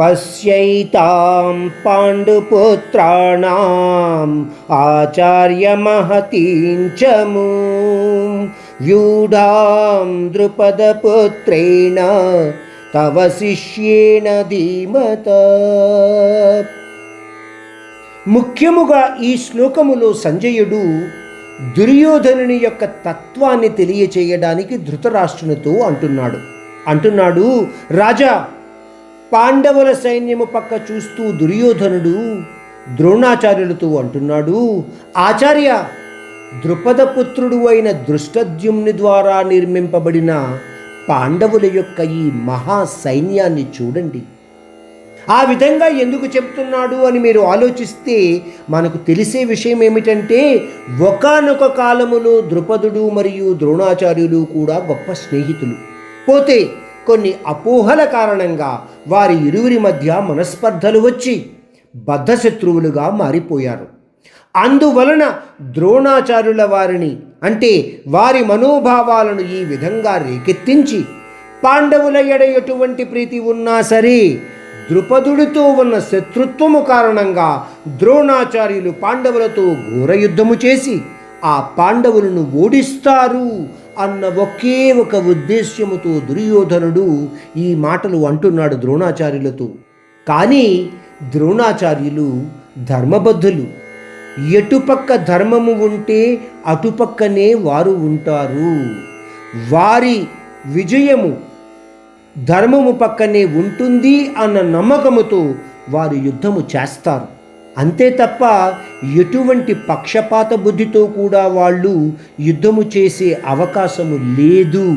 పశ్యైతాం పాండుపుత్రాణం ఆచార్యమహతీం చ వ్యూఢాం ద్రుపదపుత్రేణ తవ శిష్యేణ ధీమత. ముఖ్యముగా ఈ శ్లోకములో సంజయుడు దుర్యోధనుని యొక్క తత్వాన్ని తెలియచేయడానికి ధృతరాష్ట్రునితో అంటున్నాడు రాజా, పాండవుల సైన్యము పక్క చూస్తూ దుర్యోధనుడు ద్రోణాచార్యులతో అంటున్నాడు, ఆచార్య, ద్రుపదపుత్రుడు అయిన దృష్టద్యుమ్ని ద్వారా నిర్మింపబడిన పాండవుల యొక్క ఈ మహా సైన్యాన్ని చూడండి. ఆ విధంగా ఎందుకు చెప్తున్నాడు అని మీరు ఆలోచిస్తే మనకు తెలిసే విషయం ఏమిటంటే, ఒకానొక కాలములో ద్రుపదుడు మరియు ద్రోణాచార్యులు కూడా గొప్ప స్నేహితులు. పోతే కొన్ని అపోహల కారణంగా వారి ఇరువురి మధ్య మనస్పర్ధలు వచ్చి బద్ధశత్రువులుగా మారిపోయారు. అందువలన ద్రోణాచార్యుల వారిని అంటే వారి మనోభావాలను ఈ విధంగా రేకెత్తించి, పాండవుల ఎడ ఎటువంటి ప్రీతి ఉన్నా సరే ద్రుపదుడితో ఉన్న శత్రుత్వము కారణంగా ద్రోణాచార్యులు పాండవులతో ఘోర యుద్ధము చేసి ఆ పాండవులను ఓడిస్తారు అన్న ఒకే ఒక ఉద్దేశ్యముతో దుర్యోధనుడు ఈ మాటలు అంటున్నాడు ద్రోణాచార్యులతో. కానీ ద్రోణాచార్యులు ధర్మబద్ధులు. ఎటుపక్క ధర్మము ఉంటే అటుపక్కనే వారు ఉంటారు. వారి విజయము ధర్మము పక్కనే ఉంటుంది అన్న నమ్మకముతో వారు యుద్ధము చేస్తారు. అంతే తప్ప ఎటువంటి పక్షపాత బుద్ధితో కూడా వాళ్ళు యుద్ధము చేసే అవకాశము లేదు.